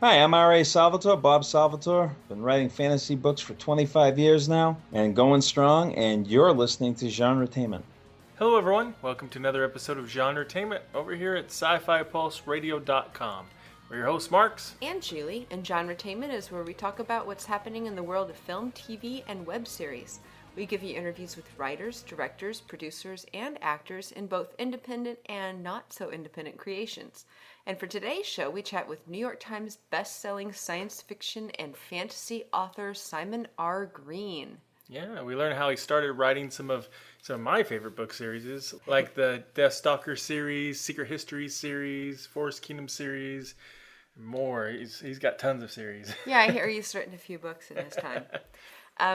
Hi, I'm R.A. Salvatore, Bob Salvatore. Been writing fantasy books for 25 years now and going strong, and you're listening to GenreTainment. Hello, everyone. Welcome to another episode of GenreTainment over here at SciFiPulseRadio.com. We're your hosts, Marx and Julie, and GenreTainment is where we talk about what's happening in the world of film, TV, and web series. We give you interviews with writers, directors, producers, and actors in both independent and not-so-independent creations. And for today's show, we chat with New York Times bestselling science fiction and fantasy author Simon R. Green. Yeah, we learn how he started writing some of my favorite book series, like the Deathstalker series, Secret History series, Forest Kingdom series, and more. He's got tons of series. Yeah, I hear he's written a few books in his time.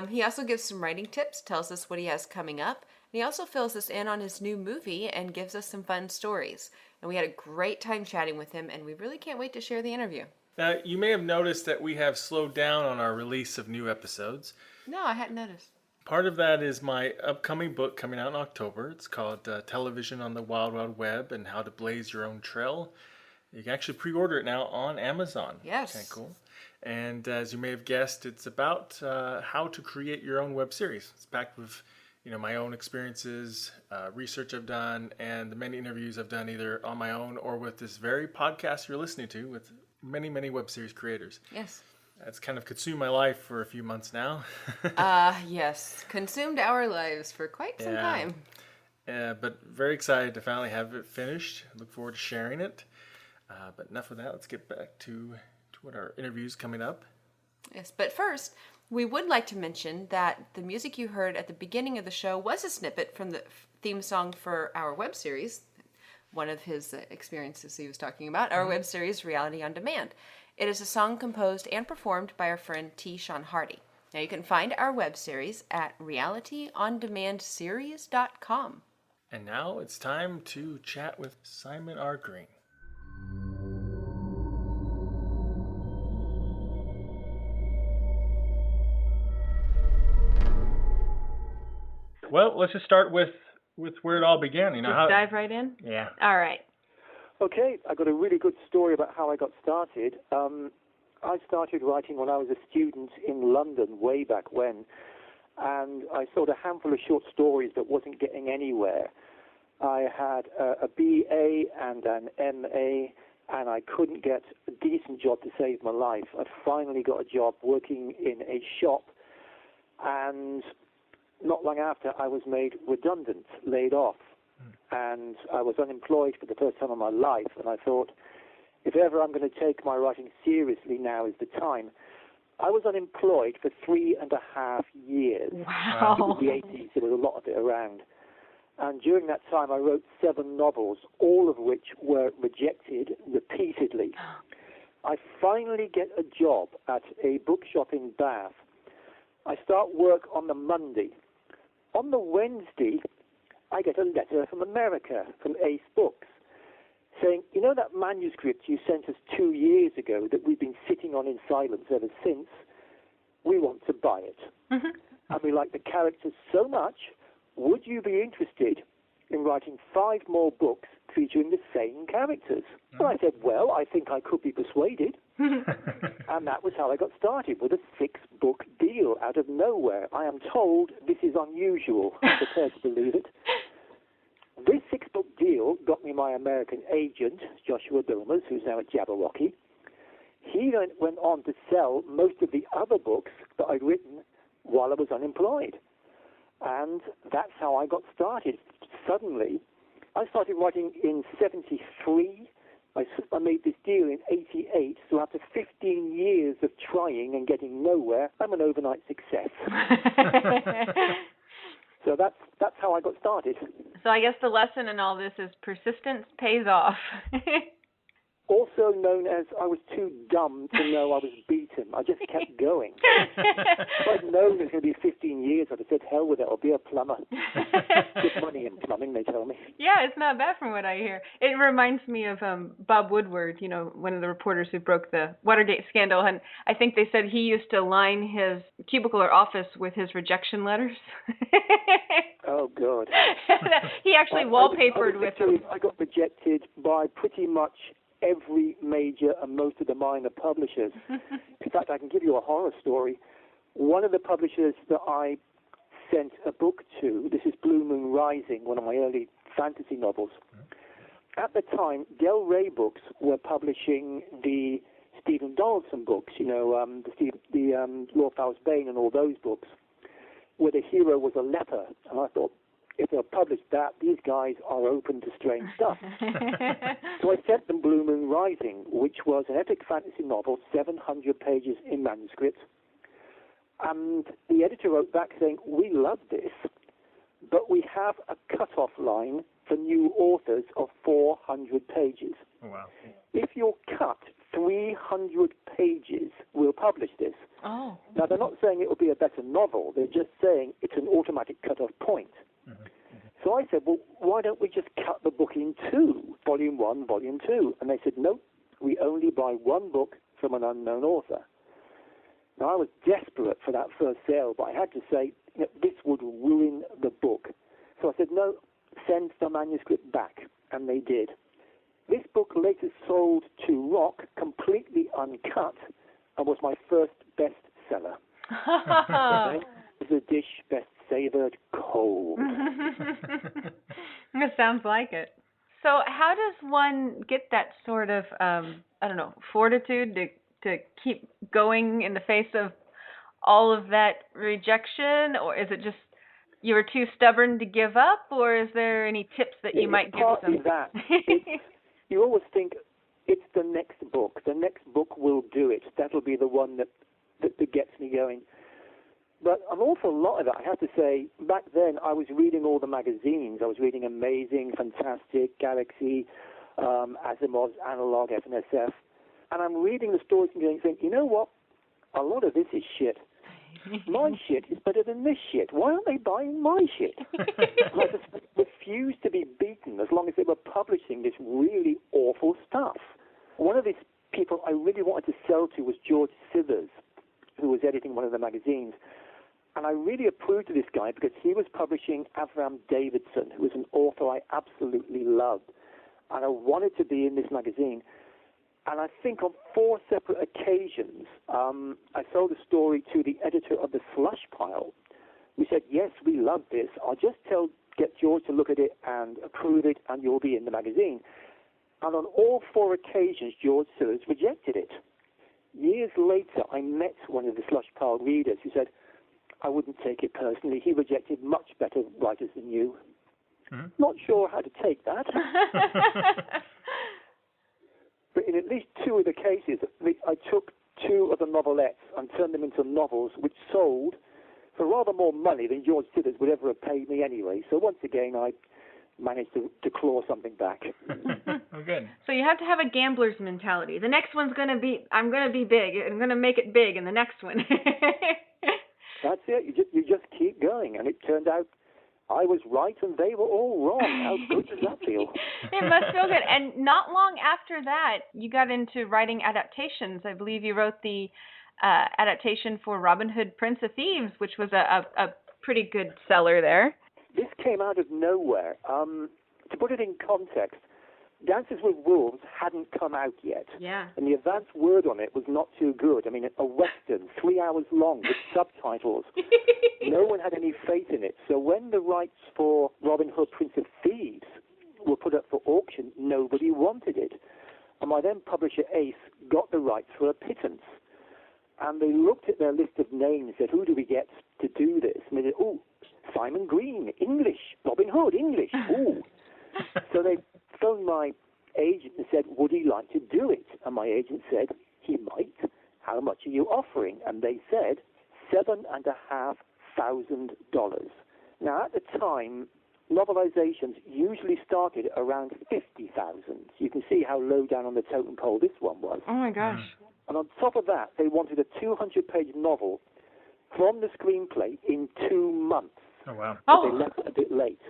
He also gives some writing tips, tells us what he has coming up, and he also fills us in on his new movie and gives us some fun stories. And we had a great time chatting with him, and we really can't wait to share the interview. Now, you may have noticed that we have slowed down on our release of new episodes. No, I hadn't noticed. Part of that is my upcoming book coming out in October. It's called Television on the Wild Wild Web and How to Blaze Your Own Trail. You can actually pre-order it now on Amazon. Yes. Okay, cool. And as you may have guessed, it's about how to create your own web series. It's packed with, my own experiences, research I've done, and the many interviews I've done either on my own or with this very podcast you're listening to with many, many web series creators. Yes. It's kind of consumed my life for a few months now. Yes. Consumed our lives for quite some time. But very excited to finally have it finished. Look forward to sharing it. But enough of that. Let's get back to what our interview's coming up. Yes, but first, we would like to mention that the music you heard at the beginning of the show was a snippet from the theme song for our web series, one of his experiences he was talking about, our web series, Reality on Demand. It is a song composed and performed by our friend T. Sean Hardy. Now you can find our web series at realityondemandseries.com. And now it's time to chat with Simon R. Green. Well, let's just start with where it all began. Dive right in? Yeah. All right. Okay, I got a really good story about how I got started. I started writing when I was a student in London way back when, and I sold a handful of short stories that wasn't getting anywhere. I had a BA and an MA, and I couldn't get a decent job to save my life. I finally got a job working in a shop, and not long after, I was made redundant, laid off, and I was unemployed for the first time in my life, and I thought, if ever I'm going to take my writing seriously, now is the time. I was unemployed for 3.5 years. Wow. It was the 80s, there was a lot of it around. And during that time, I wrote 7 novels, all of which were rejected repeatedly. I finally get a job at a bookshop in Bath. I start work on the Monday. On the Wednesday, I get a letter from America, from Ace Books, saying, you know that manuscript you sent us 2 years ago that we've been sitting on in silence ever since? We want to buy it. Mm-hmm. And we like the characters so much, would you be interested in writing 5 more books featuring the same characters? And I said, well, I think I could be persuaded. And that was how I got started, with a 6-book deal out of nowhere. I am told this is unusual. I'm prepared to believe it. This 6-book deal got me my American agent, Joshua Bilmers, who's now at Jabberwocky. He then went on to sell most of the other books that I'd written while I was unemployed. And that's how I got started. Suddenly, I started writing in 73. I made this deal in 88, so after 15 years of trying and getting nowhere, I'm an overnight success. So that's how I got started. So I guess the lesson in all this is persistence pays off. Also known as I was too dumb to know I was beaten. I just kept going. If I'd known it was going to be 15 years, I'd have said, hell with it, I'll be a plumber. Good money in plumbing, they tell me. Yeah, it's not bad from what I hear. It reminds me of Bob Woodward, one of the reporters who broke the Watergate scandal. And I think they said he used to line his cubicle or office with his rejection letters. Oh, God. He actually wallpapered with them. I got rejected by pretty much every major and most of the minor publishers. In fact, I can give you a horror story. One of the publishers that I sent a book to, this is Blue Moon Rising, one of my early fantasy novels. At the time, Del Rey Books were publishing the Stephen Donaldson books, you know, the Lord Fowler's Bane and all those books, where the hero was a leper. And I thought, if they'll publish that, these guys are open to strange stuff. So I sent them Blue Moon Rising, which was an epic fantasy novel, 700 pages in manuscript. And the editor wrote back saying, we love this, but we have a cutoff line for new authors of 400 pages. Oh, wow. If you're cut 300 pages, we'll publish this. Oh. Now, they're not saying it will be a better novel. They're just saying it's an automatic cutoff point. Mm-hmm. So I said, well, why don't we just cut the book in two, volume 1, volume 2? And they said, no, we only buy one book from an unknown author. Now, I was desperate for that first sale, but I had to say, you know, this would ruin the book. So I said, no, send the manuscript back. And they did. This book later sold to Rock completely uncut and was my first bestseller. Okay? It was a dish best savored cold. It sounds like it. So how does one get that sort of, fortitude to keep going in the face of all of that rejection? Or is it just you were too stubborn to give up? Or is there any tips that you might give them? That. You always think it's the next book. The next book will do it. That'll be the one that gets me going. But an awful lot of it, I have to say, back then I was reading all the magazines. I was reading Amazing, Fantastic, Galaxy, Asimov's Analog, FNSF. And I'm reading the stories and saying, you know what? A lot of this is shit. My shit is better than this shit. Why aren't they buying my shit? I just refused to be beaten as long as they were publishing this really awful stuff. One of these people I really wanted to sell to was George Sithers, who was editing one of the magazines. And I really approved of this guy because he was publishing Avram Davidson, who was an author I absolutely loved. And I wanted to be in this magazine. And I think on 4 separate occasions, I sold a story to the editor of the Slush Pile, who said, yes, we love this. I'll just get George to look at it and approve it, and you'll be in the magazine. And on all 4 occasions, George Sillers rejected it. Years later, I met one of the Slush Pile readers who said, I wouldn't take it personally. He rejected much better writers than you. Mm-hmm. Not sure how to take that. But in at least 2 of the cases, I took 2 of the novelettes and turned them into novels, which sold for rather more money than George Sithers would ever have paid me anyway. So once again, I managed to claw something back. Oh, good. So you have to have a gambler's mentality. The next one's going to be, I'm going to be big. I'm going to make it big in the next one. That's it. You just keep going. And it turned out I was right and they were all wrong. How good does that feel? It must feel good. And not long after that, you got into writing adaptations. I believe you wrote the adaptation for Robin Hood, Prince of Thieves, which was a pretty good seller there. This came out of nowhere. To put it in context, Dances with Wolves hadn't come out yet. Yeah. And the advance word on it was not too good. I mean, a Western, 3 hours long with subtitles. No one had any faith in it. So when the rights for Robin Hood, Prince of Thieves were put up for auction, nobody wanted it. And my then publisher, Ace, got the rights for a pittance. And they looked at their list of names and said, who do we get to do this? And they said, oh, Simon Green, English. Robin Hood, English. Ooh. So they phoned my agent and said, would he like to do it? And my agent said, he might. How much are you offering? And they said, $7,500. Now, at the time, novelizations usually started around 50,000. You can see how low down on the totem pole this one was. Oh, my gosh. And on top of that, they wanted a 200-page novel from the screenplay in 2 months. Oh, wow. But they left it a bit late.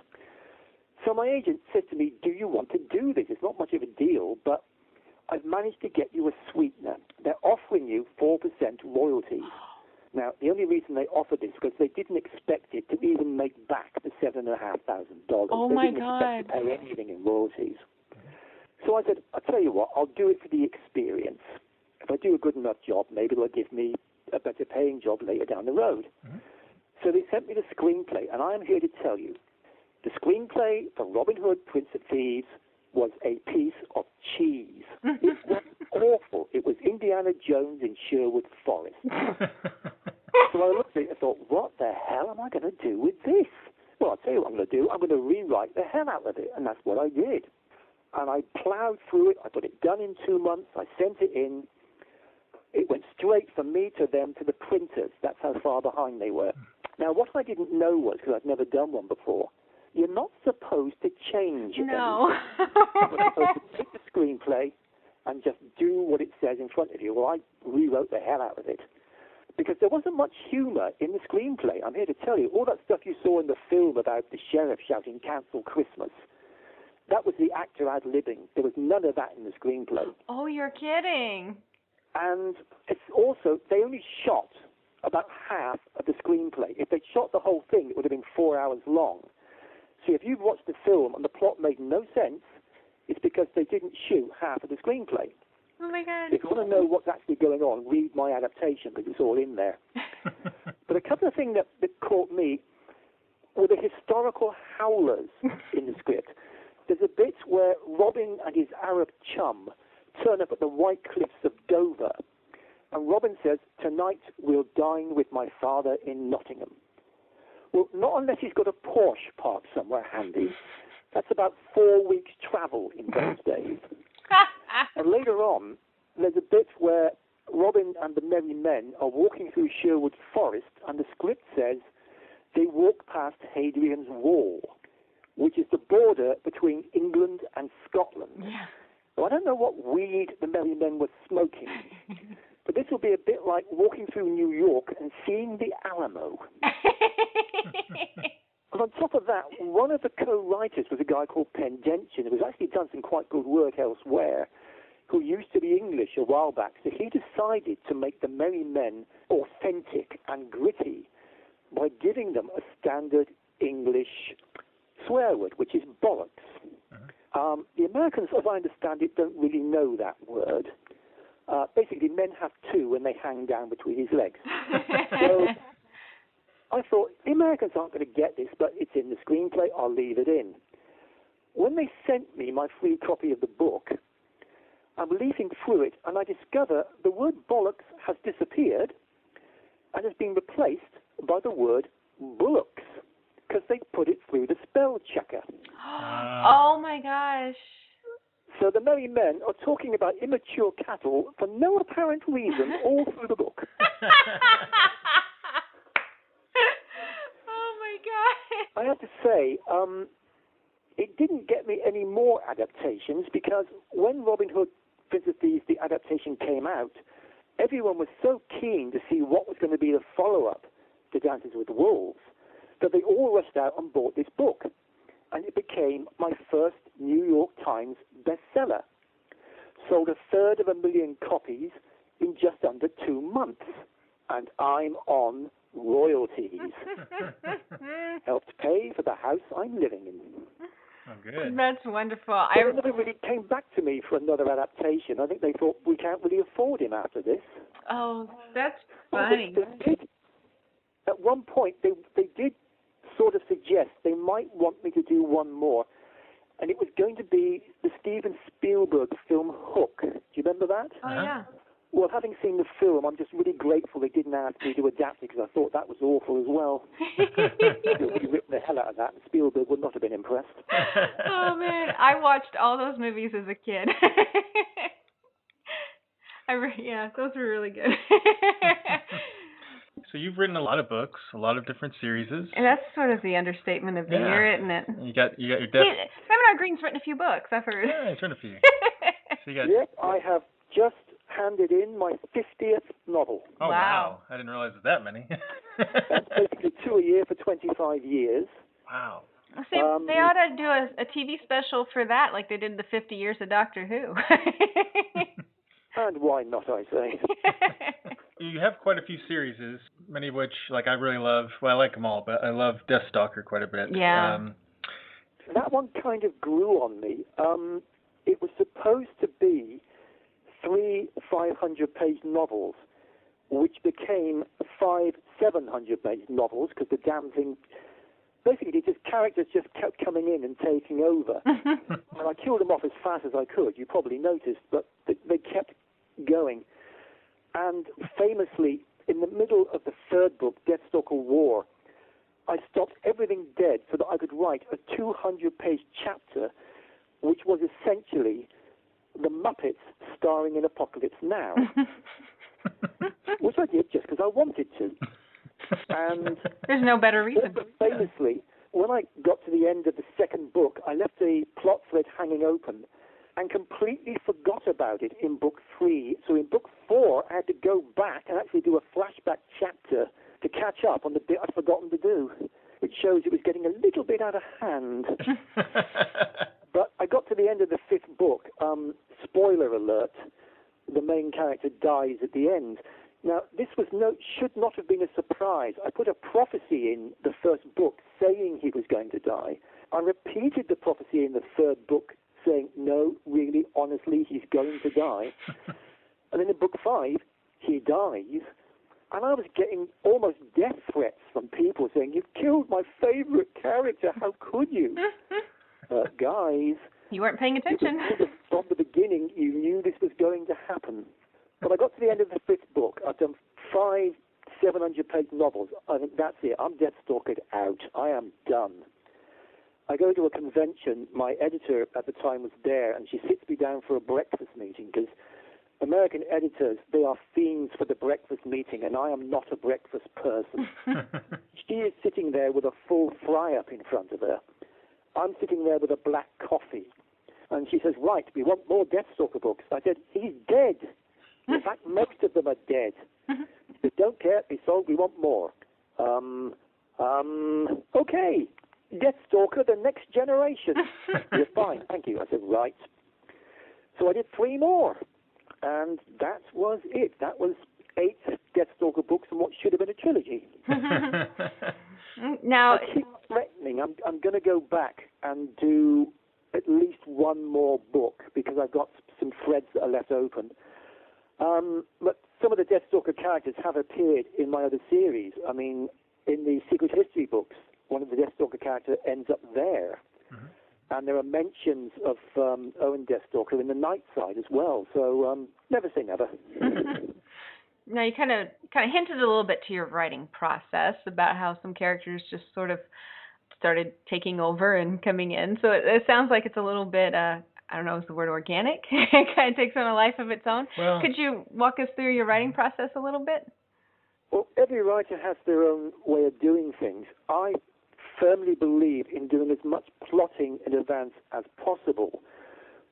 So my agent said to me, do you want to do this? It's not much of a deal, but I've managed to get you a sweetener. They're offering you 4% royalties. Now, the only reason they offered this is because they didn't expect it to even make back the $7,500. Oh, they my didn't God. expect to pay anything in royalties. So I said, I'll tell you what, I'll do it for the experience. If I do a good enough job, maybe they'll give me a better paying job later down the road. Mm-hmm. So they sent me the screenplay, and I am here to tell you, the screenplay for Robin Hood, Prince of Thieves was a piece of cheese. It was awful. It was Indiana Jones in Sherwood Forest. So I looked at it and thought, what the hell am I going to do with this? Well, I'll tell you what I'm going to do. I'm going to rewrite the hell out of it, and that's what I did. And I plowed through it. I got it done in 2 months. I sent it in. It went straight from me to them to the printers. That's how far behind they were. Now, what I didn't know was, because I'd never done one before, you're not supposed to change anything. No. You're supposed to take the screenplay and just do what it says in front of you. Well, I rewrote the hell out of it. Because there wasn't much humor in the screenplay. I'm here to tell you, all that stuff you saw in the film about the sheriff shouting, "Cancel Christmas," that was the actor ad-libbing. There was none of that in the screenplay. Oh, you're kidding. And it's also, they only shot about half of the screenplay. If they'd shot the whole thing, it would have been 4 hours long. So if you've watched the film and the plot made no sense, it's because they didn't shoot half of the screenplay. Oh, my God. If you want to know what's actually going on, read my adaptation, because it's all in there. But a couple of things that caught me were the historical howlers in the script. There's a bit where Robin and his Arab chum turn up at the White Cliffs of Dover, and Robin says, "Tonight we'll dine with my father in Nottingham." Well, not unless he's got a Porsche parked somewhere handy. That's about 4 weeks' travel in those days. And later on, there's a bit where Robin and the merry men are walking through Sherwood Forest, and the script says they walk past Hadrian's Wall, which is the border between England and Scotland. Yeah. So I don't know what weed the merry men were smoking, but this will be a bit like walking through New York and seeing the Alamo. And on top of that, one of the co-writers was a guy called Pendentian, who has actually done some quite good work elsewhere, who used to be English a while back. So he decided to make the Merry Men authentic and gritty by giving them a standard English swear word, which is bollocks. Uh-huh. The Americans, as I understand it, don't really know that word. Basically, men have two when they hang down between his legs. So I thought, the Americans aren't going to get this, but it's in the screenplay, I'll leave it in. When they sent me my free copy of the book, I'm leafing through it, and I discover the word bollocks has disappeared and has been replaced by the word bullocks, because they put it through the spell checker. Oh, my gosh. So the merry men are talking about immature cattle for no apparent reason all through the book. Oh, my God. I have to say, it didn't get me any more adaptations, because when Robin Hood, Prince of Thieves, the adaptation came out, everyone was so keen to see what was going to be the follow-up to Dances with Wolves that they all rushed out and bought this book. And it became my first New York Times bestseller. Sold 1/3 copies in just under 2 months. And I'm on royalties. Helped pay for the house I'm living in. Oh, good. That's wonderful. They never really came back to me for another adaptation. I think they thought, we can't really afford him after this. Oh, that's funny. At one point, they did sort of suggest they might want me to do one more, and it was going to be the Steven Spielberg film Hook. Do you remember that? Oh, yeah. Well, having seen the film, I'm just really grateful they didn't ask me to adapt it, because I thought that was awful as well. They would have ripped the hell out of that, and Spielberg would not have been impressed. Oh, man. I watched all those movies as a kid. Yeah, those were really good. So you've written a lot of books, a lot of different series. And that's sort of the understatement of the year, isn't it? You got your Seminar Green's written a few books, I've heard. Yeah, he's written a few. So you got... Yep, I have just handed in my 50th novel. Oh, wow. I didn't realize it was that many. That's basically 2 a year for 25 years. Wow. See, they ought to do a TV special for that, like they did the 50 years of Doctor Who. And why not, I say. You have quite a few series, many of which, like, I really love. Well, I like them all, but I love Deathstalker quite a bit. Yeah. That one kind of grew on me. it was supposed to be 3 500-page novels, which became 5 700-page novels because the damn thing, basically, characters just kept coming in and taking over. And I killed them off as fast as I could, you probably noticed, but they kept going. And famously, in the middle of the third book, Deathstalker War, I stopped everything dead so that I could write a 200-page chapter, which was essentially the Muppets starring in Apocalypse Now, which I did just because I wanted to. And there's no better reason. Famously, when I got to the end of the second book, I left the plot thread hanging open and completely forgot about it in book 3. So in book 4, I had to go back and actually do a flashback chapter to catch up on the bit I'd forgotten to do, which shows it was getting a little bit out of hand. But I got to the end of the 5th book. Spoiler alert, the main character dies at the end. Now, this should not have been a surprise. I put a prophecy in the first book saying he was going to die. I repeated the prophecy in the 3rd book saying, no, really, honestly, he's going to die. And then in book 5, he dies. And I was getting almost death threats from people saying, you've killed my favorite character. How could you? Guys. You weren't paying attention. From the beginning, you knew this was going to happen. But I got to the end of the 5th book. I've done 5 700-page novels. I think that's it. I'm Deathstalkered out. I am done. I go to a convention. My editor at the time was there, and she sits me down for a breakfast meeting because American editors, they are fiends for the breakfast meeting, and I am not a breakfast person. She is sitting there with a full fry-up in front of her. I'm sitting there with a black coffee. And she says, right, we want more Deathstalker books. I said, he's dead. In fact, most of them are dead. They don't care. They sold. We want more. Okay. Deathstalker, the next generation. You're fine. Thank you. I said, right. So I did 3 more. And that was it. That was 8 Deathstalker books and what should have been a trilogy. Now, I keep threatening. I'm going to go back and do at least 1 more book because I've got some threads that are left open. But some of the Deathstalker characters have appeared in my other series. I mean, in the Secret History books, one of the Deathstalker characters ends up there. Mm-hmm. And there are mentions of Owen Deathstalker in the Nightside as well. So never say never. Now, you kind of hinted a little bit to your writing process about how some characters just sort of started taking over and coming in. So it sounds like it's a little bit, I don't know, is the word organic? It kind of takes on a life of its own. Well, could you walk us through your writing process a little bit? Well, every writer has their own way of doing things. I firmly believe in doing as much plotting in advance as possible,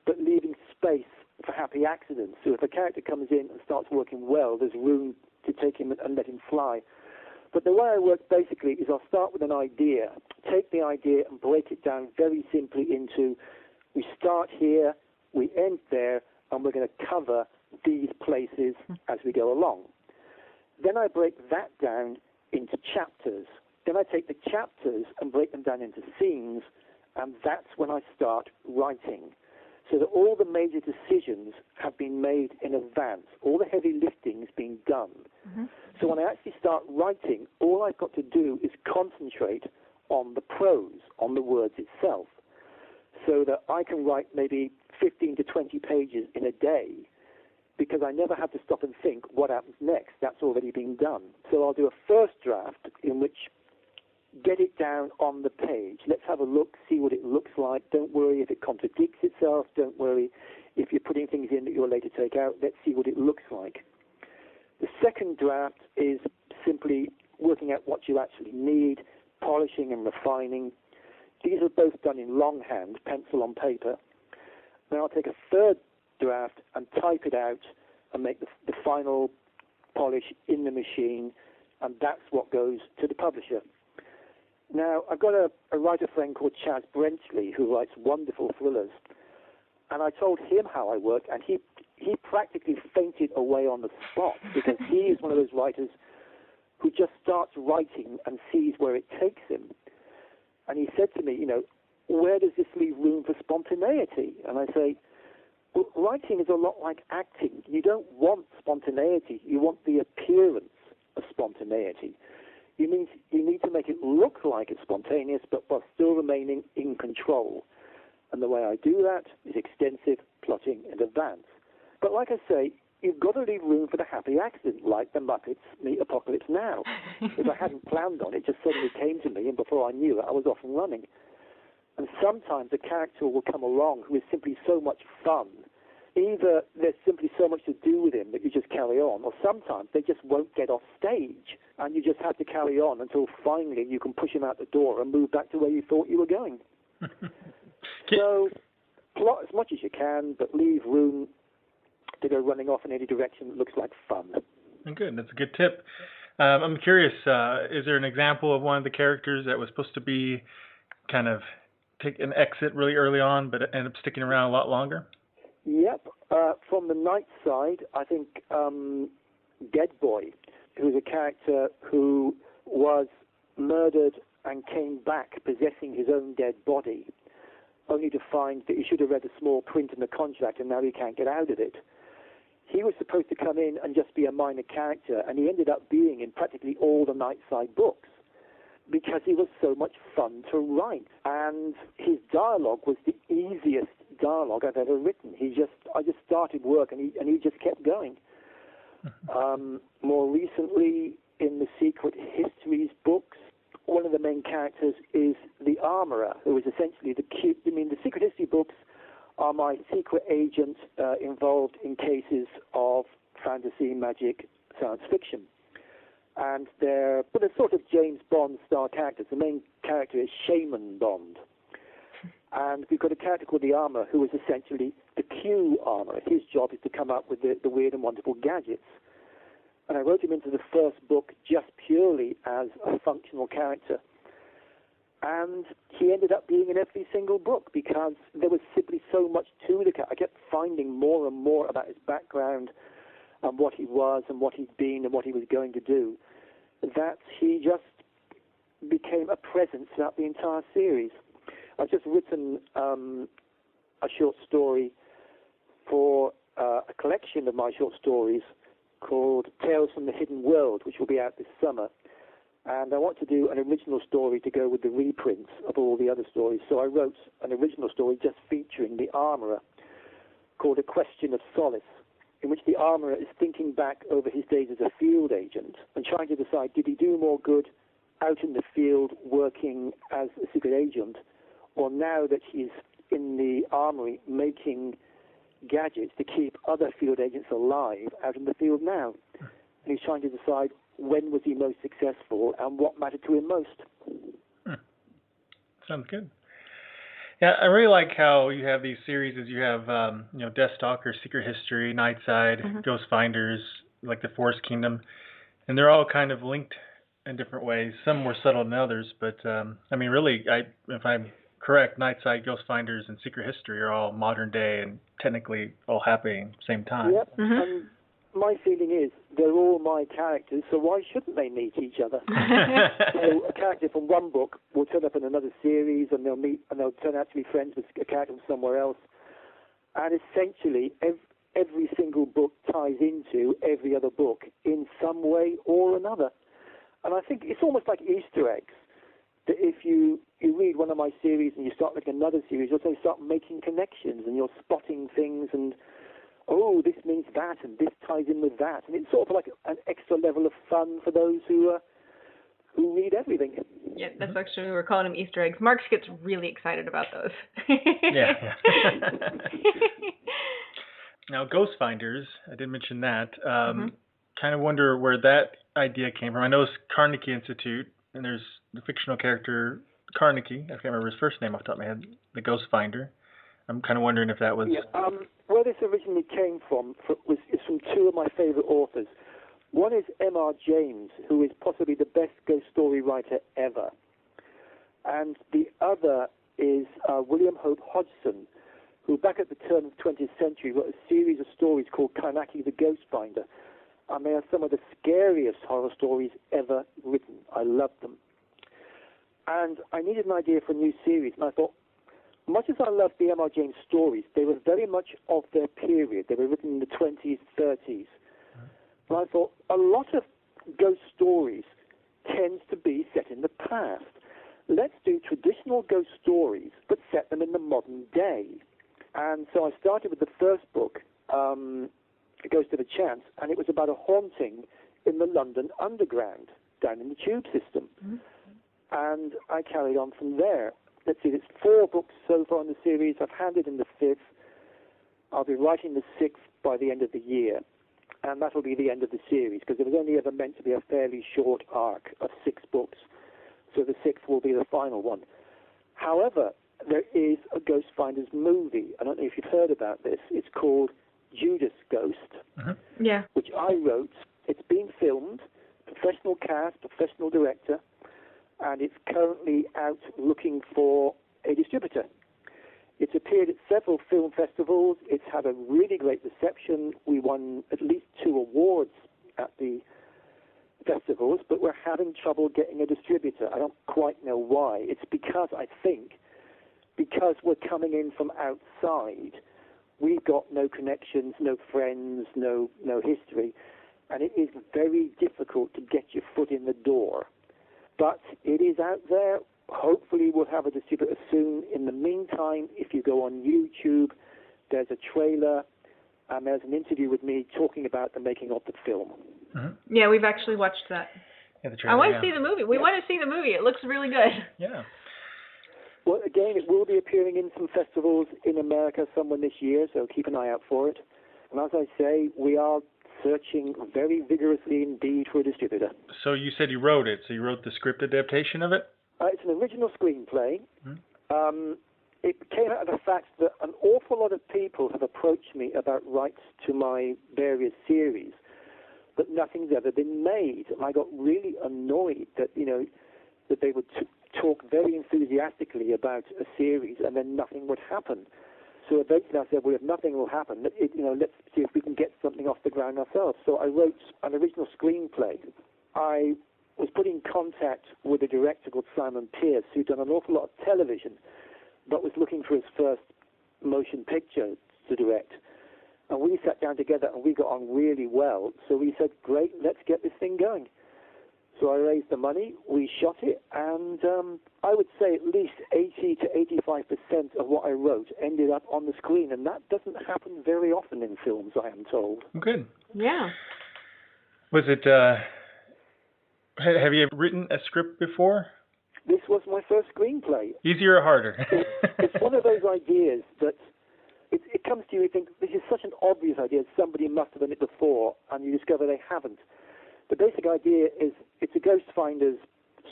but leaving space for happy accidents. So if a character comes in and starts working well, there's room to take him and let him fly. But the way I work basically is I'll start with an idea, take the idea and break it down very simply into, we start here, we end there, and we're going to cover these places as we go along. Then I break that down into chapters. Then I take the chapters and break them down into scenes, and that's when I start writing. So that all the major decisions have been made in advance. All the heavy lifting has been done. Mm-hmm. So when I actually start writing, all I've got to do is concentrate on the prose, on the words itself, so that I can write maybe 15 to 20 pages in a day, because I never have to stop and think what happens next. That's already been done. So I'll do a first draft in which get it down on the page. Let's have a look, see what it looks like. Don't worry if it contradicts itself. Don't worry if you're putting things in that you'll later take out. Let's see what it looks like. The second draft is simply working out what you actually need, polishing and refining. These are both done in longhand, pencil on paper. Then I'll take a third draft and type it out and make the final polish in the machine, and that's what goes to the publisher. Now, I've got a writer friend called Chaz Brenchley who writes wonderful thrillers, and I told him how I work, and he practically fainted away on the spot because he is one of those writers who just starts writing and sees where it takes him. And he said to me, where does this leave room for spontaneity? And I say, Writing is a lot like acting. You don't want spontaneity. You want the appearance of spontaneity. You need to make it look like it's spontaneous, but while still remaining in control. And the way I do that is extensive plotting in advance. But like I say, you've got to leave room for the happy accident, like the Muppets meet Apocalypse Now. If I hadn't planned on it, it just suddenly came to me, and before I knew it, I was off and running. And sometimes a character will come along who is simply so much fun. Either there's simply so much to do with him that you just carry on, or sometimes they just won't get off stage, and you just have to carry on until finally you can push him out the door and move back to where you thought you were going. So plot as much as you can, but leave room to go running off in any direction that looks like fun. Good. That's a good tip. I'm curious, is there an example of one of the characters that was supposed to be kind of take an exit really early on, but ended up sticking around a lot longer? Yep. From the Nightside, I think Dead Boy, who was a character who was murdered and came back possessing his own dead body, only to find that he should have read the small print in the contract and now he can't get out of it. He was supposed to come in and just be a minor character, and he ended up being in practically all the Nightside books because he was so much fun to write. And his dialogue was the easiest dialogue I've ever written. I just started work and he just kept going. More recently, in the Secret Histories books, one of the main characters is the Armorer, who is essentially the Secret History books are my secret agent involved in cases of fantasy, magic, science fiction. And they're sort of James Bond style characters. The main character is Shaman Bond. And we've got a character called the Armorer, who is essentially the Q Armorer. His job is to come up with the weird and wonderful gadgets. And I wrote him into the first book just purely as a functional character. And he ended up being in every single book because there was simply so much to the character. I kept finding more and more about his background and what he was and what he'd been and what he was going to do, that he just became a presence throughout the entire series. I've just written a short story for a collection of my short stories called Tales from the Hidden World, which will be out this summer. And I want to do an original story to go with the reprints of all the other stories. So I wrote an original story just featuring the Armorer called A Question of Solace, in which the Armorer is thinking back over his days as a field agent and trying to decide, did he do more good out in the field working as a secret agent, or now that he's in the armory making gadgets to keep other field agents alive out in the field now? And he's trying to decide when was he most successful and what mattered to him most. Sounds good. Yeah, I really like how you have these series. As you have, Deathstalker, Secret History, Nightside, Ghostfinders, like the Forest Kingdom, and they're all kind of linked in different ways. Some more subtle than others, but really, if I'm correct, Nightside, Ghostfinders, and Secret History are all modern day and technically all happening at the same time. Yep. And my feeling is they're all my characters, so why shouldn't they meet each other? So a character from one book will turn up in another series, and they'll meet, and they'll turn out to be friends with a character from somewhere else. And essentially, every single book ties into every other book in some way or another. And I think it's almost like Easter eggs. That if you read one of my series and you start making another series, you'll suddenly start making connections and you're spotting things and, oh, this means that and this ties in with that. And it's sort of like an extra level of fun for those who read everything. Yeah, that's actually, we're calling them Easter eggs. Marx gets really excited about those. Yeah. Now, Ghostfinders, I did mention that. Kind of wonder where that idea came from. I know it's Carnegie Institute, and there's the fictional character Carnegie. I can't remember his first name off the top of my head. The Ghostfinder. I'm kind of wondering if that was... Yeah, where this originally came from is from two of my favorite authors. One is M.R. James, who is possibly the best ghost story writer ever. And the other is William Hope Hodgson, who back at the turn of the 20th century wrote a series of stories called Karnaki the Ghostfinder. And they are some of the scariest horror stories ever written. I love them. And I needed an idea for a new series, and I thought, much as I love the M.R. James stories, they were very much of their period. They were written in the 20s, 30s. And I thought a lot of ghost stories tends to be set in the past. Let's do traditional ghost stories, but set them in the modern day. And so I started with the first book, A Ghost of a Chance, and it was about a haunting in the London Underground, down in the tube system. Mm-hmm. And I carried on from there. Let's see, there's 4 books so far in the series. I've handed in the 5th. I'll be writing the 6th by the end of the year. And that'll be the end of the series, because it was only ever meant to be a fairly short arc of 6 books. So the 6th will be the final one. However, there is a Ghostfinders movie. I don't know if you've heard about this. It's called Judas Ghost, yeah, which I wrote. It's been filmed, professional cast, professional director, and it's currently out looking for a distributor. It's appeared at several film festivals. It's had a really great reception. We won at least 2 awards at the festivals, but we're having trouble getting a distributor. I don't quite know why. It's because, I think, because we're coming in from outside, we've got no connections, no friends, no history, and it is very difficult to get your foot in the door. But it is out there. Hopefully we'll have a distributor soon. In the meantime, if you go on YouTube, there's a trailer and there's an interview with me talking about the making of the film. Mm-hmm. Yeah, we've actually watched that. Yeah, the trailer, I want to see the movie. We want to see the movie. It looks really good. Yeah. Well, again, it will be appearing in some festivals in America somewhere this year, so keep an eye out for it. And as I say, we are searching very vigorously indeed for a distributor. So you said you wrote it. So you wrote the script adaptation of it? It's an original screenplay. It came out of the fact that an awful lot of people have approached me about rights to my various series, but nothing's ever been made. And I got really annoyed that, that they would talk very enthusiastically about a series and then nothing would happen. So eventually I said, well, if nothing will happen, let's see if we can get something off the ground ourselves. So I wrote an original screenplay. I was put in contact with a director called Simon Pierce, who'd done an awful lot of television, but was looking for his first motion picture to direct. And we sat down together and we got on really well. So we said, great, let's get this thing going. So I raised the money, we shot it, and I would say at least 80 to 85% of what I wrote ended up on the screen, and that doesn't happen very often in films, I am told. Good. Yeah. Was it, have you ever written a script before? This was my first screenplay. Easier or harder? It's one of those ideas that it comes to you, you think, this is such an obvious idea, somebody must have done it before, and you discover they haven't. The basic idea is it's a Ghostfinders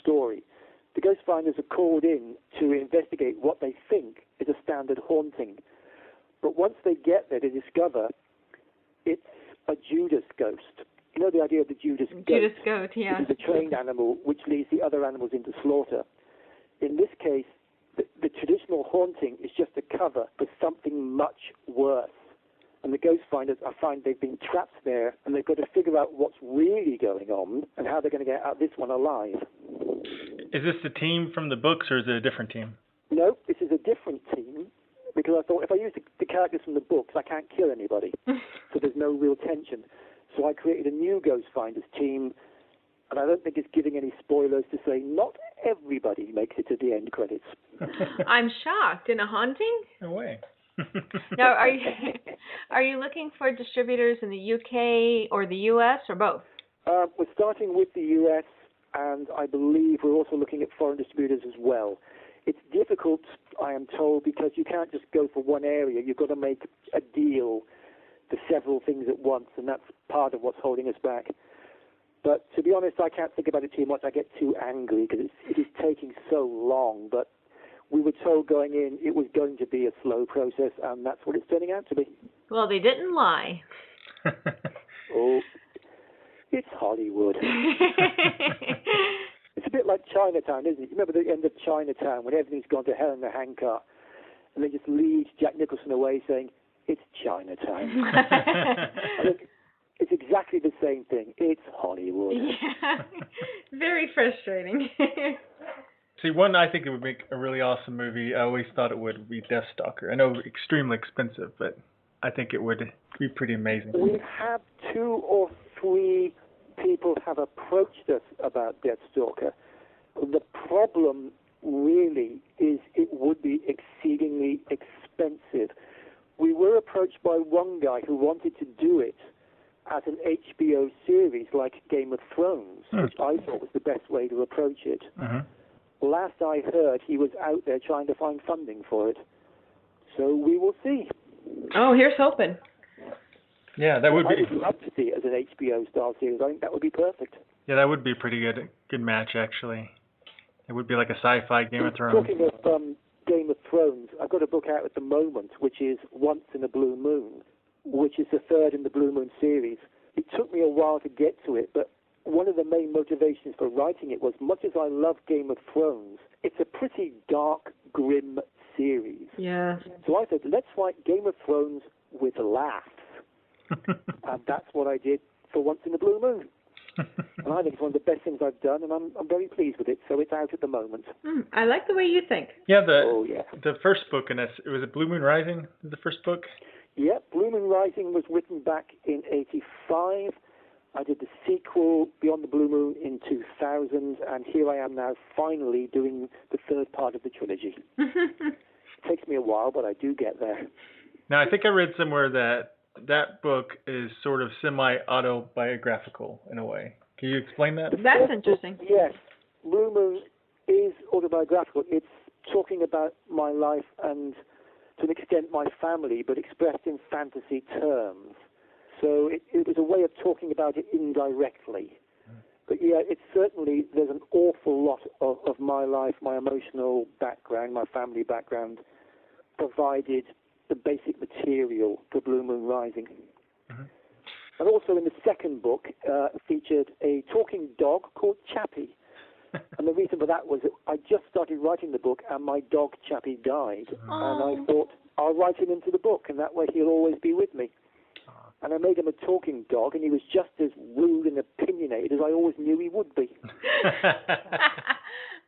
story. The Ghostfinders are called in to investigate what they think is a standard haunting. But once they get there, they discover it's a Judas ghost. You know the idea of the Judas goat? Judas goat, yeah. It is a trained animal which leads the other animals into slaughter. In this case, the traditional haunting is just a cover for something much worse. And the Ghostfinders, I find they've been trapped there, and they've got to figure out what's really going on and how they're going to get out of this one alive. Is this the team from the books, or is it a different team? No, this is a different team, because I thought if I use the characters from the books, I can't kill anybody, so there's no real tension. So I created a new Ghostfinders team, and I don't think it's giving any spoilers to say not everybody makes it to the end credits. I'm shocked. In a haunting? No way. Now, are you looking for distributors in the UK or the US or both? We're starting with the US, and I believe we're also looking at foreign distributors as well. It's difficult, I am told, because you can't just go for one area. You've got to make a deal for several things at once, and that's part of what's holding us back. But to be honest, I can't think about it too much. I get too angry because it is taking so long. But we were told going in it was going to be a slow process, and that's what it's turning out to be. Well, they didn't lie. Oh, it's Hollywood. It's a bit like Chinatown, isn't it? You remember the end of Chinatown when everything's gone to hell in a handcart, and they just lead Jack Nicholson away saying, it's Chinatown. I think it's exactly the same thing. It's Hollywood. Yeah. Very frustrating. See, one I think it would make a really awesome movie. I always thought it would be Deathstalker. I know extremely expensive, but I think it would be pretty amazing. We've had 2 or 3 people have approached us about Deathstalker. The problem really is it would be exceedingly expensive. We were approached by one guy who wanted to do it as an HBO series like Game of Thrones, which I thought was the best way to approach it. Last I heard, he was out there trying to find funding for it. So we will see. Oh, here's hoping. Yeah, that would be. I would love to see it as an HBO-style series. I think that would be perfect. Yeah, that would be a pretty good match, actually. It would be like a sci-fi Game of Thrones. Talking of Game of Thrones, I've got a book out at the moment, which is Once in a Blue Moon, which is the 3rd in the Blue Moon series. It took me a while to get to it, but one of the main motivations for writing it was, much as I love Game of Thrones, it's a pretty dark, grim series. Yeah. So I said, let's write Game of Thrones with laughs. And that's what I did for Once in a Blue Moon. And I think it's one of the best things I've done, and I'm very pleased with it, so it's out at the moment. I like the way you think. Yeah, the first book, and it was Blue Moon Rising, the first book? Yeah, Blue Moon Rising was written back in 85. I did the sequel, Beyond the Blue Moon, in 2000, and here I am now finally doing the 3rd part of the trilogy. It takes me a while, but I do get there. Now, I think I read somewhere that book is sort of semi-autobiographical in a way. Can you explain that? That's interesting. Yes, Blue Moon is autobiographical. It's talking about my life and, to an extent, my family, but expressed in fantasy terms. So it was a way of talking about it indirectly. But yeah, it's certainly, there's an awful lot of my life, my emotional background, my family background, provided the basic material for Blue Moon Rising. And also in the second book, featured a talking dog called Chappie. And the reason for that was that I just started writing the book and my dog Chappie died. And I thought, I'll write him into the book and that way he'll always be with me. And I made him a talking dog, and he was just as rude and opinionated as I always knew he would be.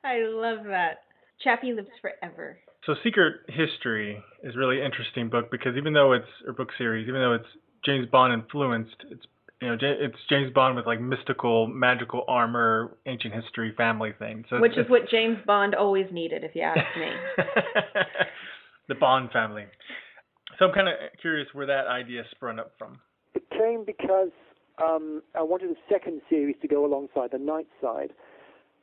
I love that. Chappie lives forever. So Secret History is a really interesting book because even though it's James Bond influenced, it's James Bond with like mystical, magical armor, ancient history, family thing. So which is what James Bond always needed, if you ask me. The Bond family. So I'm kind of curious where that idea sprung up from. It came because I wanted a second series to go alongside the Nightside.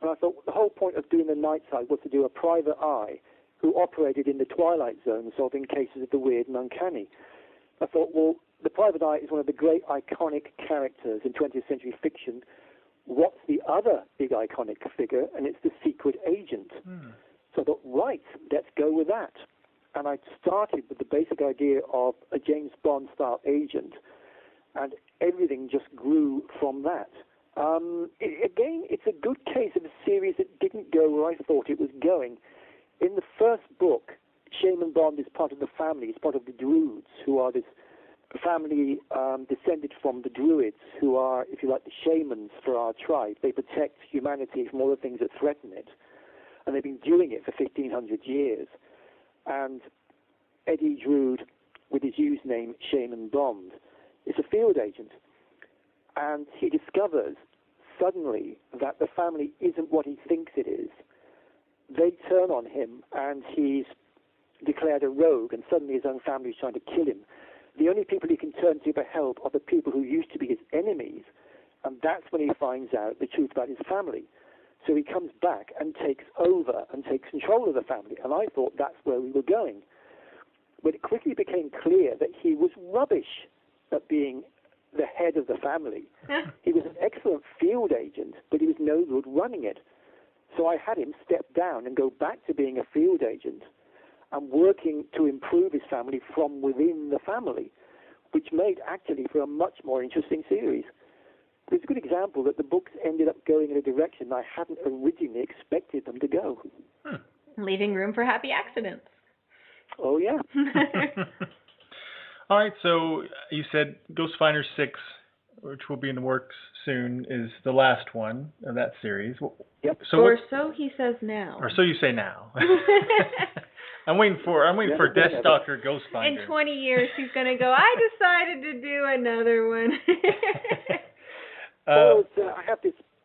And I thought the whole point of doing the Nightside was to do a private eye who operated in the Twilight Zone, solving cases of the weird and uncanny. I thought, well, the private eye is one of the great iconic characters in 20th century fiction. What's the other big iconic figure? And it's the secret agent. So I thought, right, let's go with that. And I started with the basic idea of a James Bond-style agent, and everything just grew from that. Again, it's a good case of a series that didn't go where I thought it was going. In the first book, Shaman Bond is part of the family. He's part of the Druids, who are this family descended from the Druids, who are, if you like, the shamans for our tribe. They protect humanity from all the things that threaten it. And they've been doing it for 1,500 years. And Eddie Druid, with his username Shaman Bond, is a field agent. And he discovers suddenly that the family isn't what he thinks it is. They turn on him, and he's declared a rogue, and suddenly his own family is trying to kill him. The only people he can turn to for help are the people who used to be his enemies, and that's when he finds out the truth about his family. So he comes back and takes over and takes control of the family, and I thought that's where we were going. But it quickly became clear that he was rubbish at being the head of the family. He was an excellent field agent, but he was no good running it. So I had him step down and go back to being a field agent and working to improve his family from within the family, which made actually for a much more interesting series. It's a good example that the books ended up going in a direction I hadn't originally expected them to go. Leaving room for happy accidents. Oh, yeah. All right, so you said Ghostfinders 6 which will be in the works soon, is the last one of that series. Yep. Or so he says now. Or so you say now. I'm waiting for Deathstalker Ghostfinders. In 20 years, he's going to go, I decided to do another one.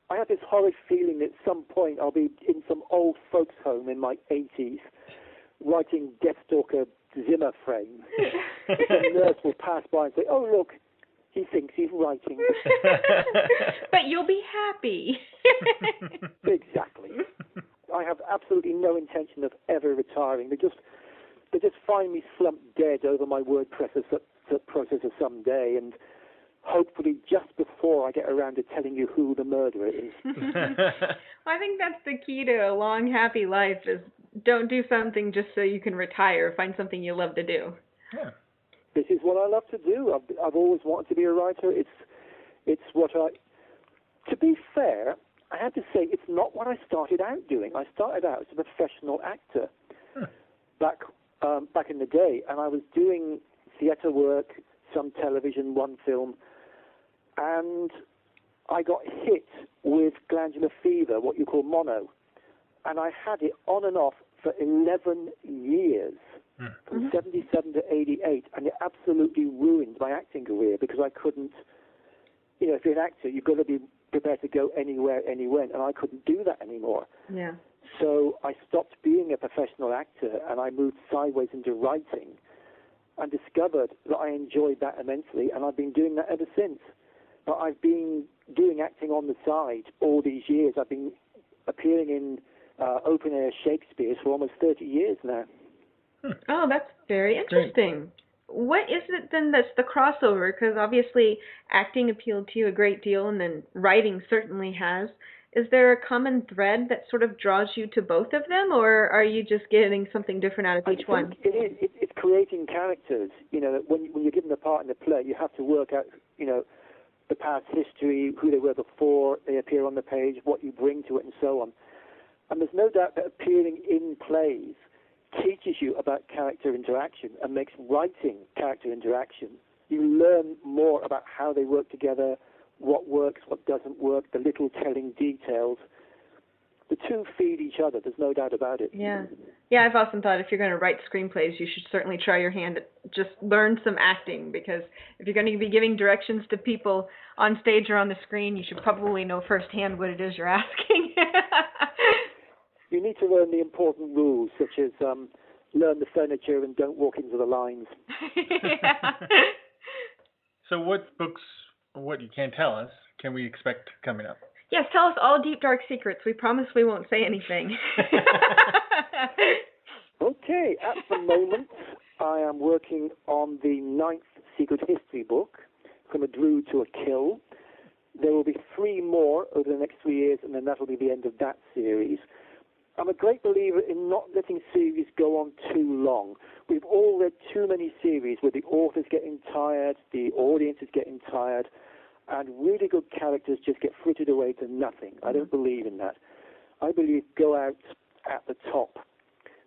I have this horrid feeling that at some point I'll be in some old folks' home in my 80s writing Deathstalker Zimmer frame. The nurse will pass by and say, oh, look, he thinks he's writing. But you'll be happy. Exactly. I have absolutely no intention of ever retiring. They just find me slumped dead over my word processor someday, and hopefully just before I get around to telling you who the murderer is. Well, I think that's the key to a long, happy life is don't do something just so you can retire. Find something you love to do. Yeah. This is what I love to do. I've always wanted to be a writer. It's what to be fair, I have to say it's not what I started out doing. I started out as a professional actor back in the day, and I was doing theatre work, some television, one film, and I got hit with glandular fever, what you call mono, and I had it on and off for 11 years, from 77 to 88, and it absolutely ruined my acting career because I couldn't, if you're an actor, you've got to be prepared to go anywhere, and I couldn't do that anymore. Yeah. So I stopped being a professional actor, and I moved sideways into writing, and discovered that I enjoyed that immensely, and I've been doing that ever since. But I've been doing acting on the side all these years. I've been appearing in open-air Shakespeare's for almost 30 years now. Oh, that's very interesting. Great. What is it then that's the crossover? Because obviously acting appealed to you a great deal, and then writing certainly has. Is there a common thread that sort of draws you to both of them, or are you just getting something different out of each one? It is. It's creating characters. When you're given a part in the play, you have to work out, the past history, who they were before they appear on the page, what you bring to it, and so on. And there's no doubt that appearing in plays teaches you about character interaction and makes writing character interaction. You learn more about how they work together, what works, what doesn't work, the little telling details. The two feed each other, there's no doubt about it. Yeah, I've often thought if you're going to write screenplays, you should certainly try your hand at just learn some acting, because if you're going to be giving directions to people on stage or on the screen, you should probably know firsthand what it is you're asking. You need to learn the important rules, such as learn the furniture and don't walk into the lines. Yeah. So what books, what you can't tell us, can we expect coming up? Yes, tell us all deep, dark secrets. We promise we won't say anything. Okay, at the moment, I am working on the 9th secret history book, From a Drew to a Kill. There will be 3 more over the next 3 years, and then that will be the end of that series. I'm a great believer in not letting series go on too long. We've all read too many series where the author's getting tired, the audience is getting tired, and really good characters just get frittered away to nothing. I don't believe in that. I believe go out at the top.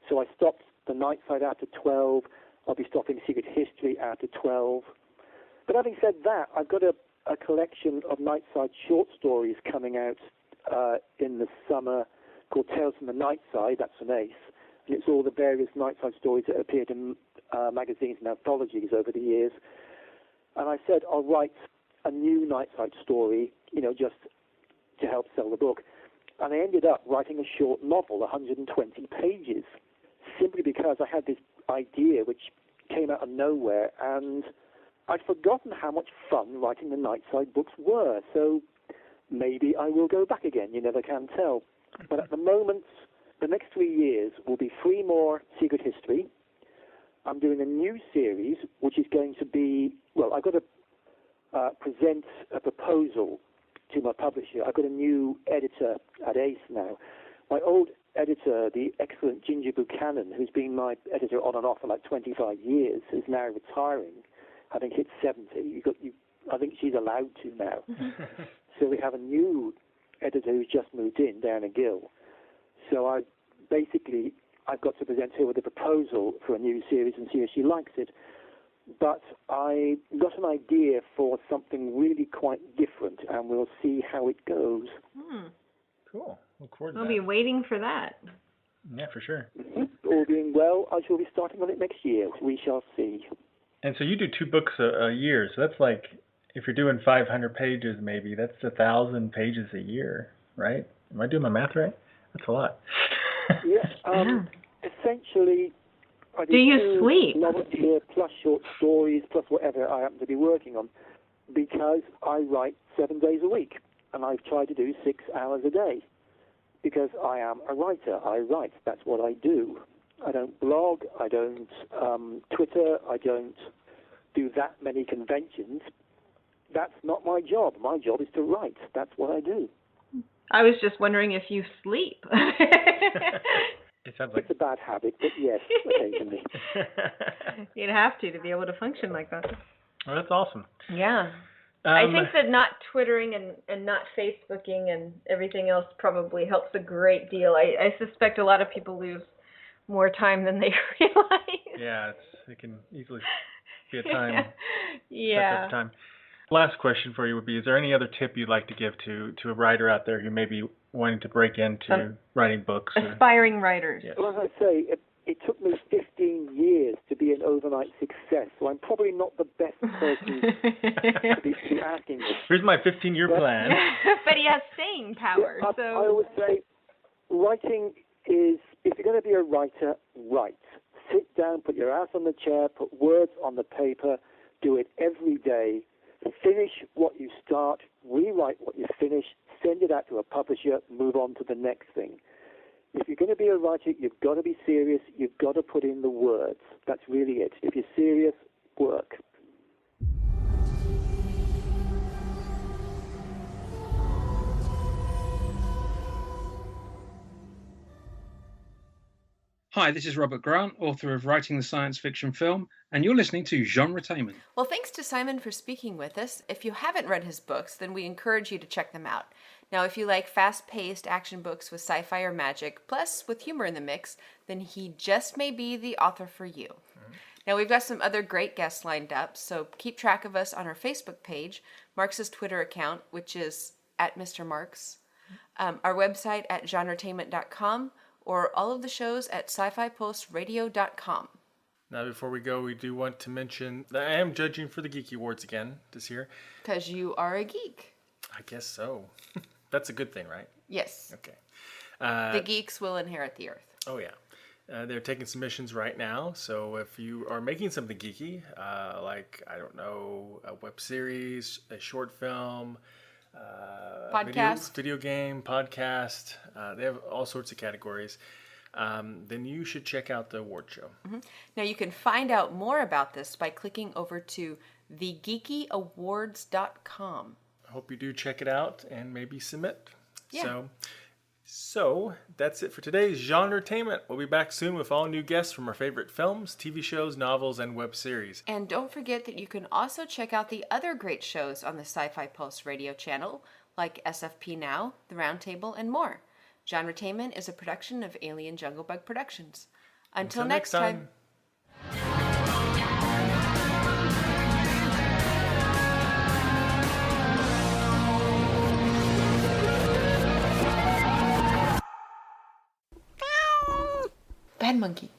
So I stopped the Nightside after 12. I'll be stopping Secret History after 12. But having said that, I've got a collection of Nightside short stories coming out in the summer called Tales from the Nightside. That's from Ace. And it's all the various Nightside stories that appeared in magazines and anthologies over the years. And I said I'll write a new Nightside story, just to help sell the book. And I ended up writing a short novel, 120 pages, simply because I had this idea which came out of nowhere, and I'd forgotten how much fun writing the Nightside books were. So maybe I will go back again. You never can tell. But at the moment, the next 3 years will be 3 more Secret History. I'm doing a new series, which is going to be, well, I've got to present a proposal to my publisher. I've got a new editor at Ace now. My old editor, the excellent Ginger Buchanan, who's been my editor on and off for like 25 years, is now retiring, having hit 70. I think she's allowed to now. So we have a new editor who's just moved in, Diana Gill. So I've got to present her with a proposal for a new series and see if she likes it. but I got an idea for something really quite different, and we'll see how it goes. Cool. Look forward to We'll that. be waiting for that. Yeah, for sure. All being well, I shall be starting on it next year. We shall see. And so you do 2 books a year, so that's like, if you're doing 500 pages maybe, that's 1,000 pages a year, right? Am I doing my math right? That's a lot. Yes, essentially, I Do you 2 sleep? novels a year, plus short stories, plus whatever I happen to be working on, because I write 7 days a week, and I've tried to do 6 hours a day, because I am a writer. I write. That's what I do. I don't blog. I don't Twitter. I don't do that many conventions. That's not my job. My job is to write. That's what I do. I was just wondering if you sleep. It sounds like It's a bad habit, but yes, occasionally. You'd have to be able to function like that. Well, that's awesome. Yeah. I think that not Twittering and not Facebooking and everything else probably helps a great deal. I suspect a lot of people lose more time than they realize. Yeah, it can easily be a time. Yeah. Time. Last question for you would be, is there any other tip you'd like to give to a writer out there who may be wanting to break into writing books? Aspiring writers. Yes. Well, as I say, it took me 15 years to be an overnight success, so I'm probably not the best person to be asking this. Here's my 15-year plan. But he has staying power. I So always say, writing is, if you're going to be a writer, write. Sit down, put your ass on the chair, put words on the paper, do it every day. Finish what you start, rewrite what you finish, send it out to a publisher, move on to the next thing. If you're going to be a writer, you've got to be serious. You've got to put in the words. That's really it. If you're serious, work. Hi, this is Robert Grant, author of Writing the Science Fiction Film, and you're listening to GenreTainment. Well, thanks to Simon for speaking with us. If you haven't read his books, then we encourage you to check them out. Now, if you like fast-paced action books with sci-fi or magic, plus with humor in the mix, then he just may be the author for you. Now, we've got some other great guests lined up, so keep track of us on our Facebook page, Marx's Twitter account, which is @MrMarx, our website at GenreTainment.com, or all of the shows at sci-fi-postradio.com. Now, before we go, we do want to mention that I am judging for the Geeky Awards again this year. Because you are a geek. I guess so. That's a good thing, right? Yes. Okay. The geeks will inherit the earth. Oh, yeah. They're taking submissions right now, so if you are making something geeky, like, I don't know, a web series, a short film, Podcast. video game, podcast, they have all sorts of categories, then you should check out the award show. Now, you can find out more about this by clicking over to thegeekyawards.com. I hope you do check it out and maybe submit. Yeah. So that's it for today's GenreTainment. We'll be back soon with all new guests from our favorite films, TV shows, novels, and web series. And don't forget that you can also check out the other great shows on the Sci-Fi Pulse radio channel, like SFP Now, The Roundtable, and more. GenreTainment is a production of Alien Jungle Bug Productions. Until next time. Bad monkey.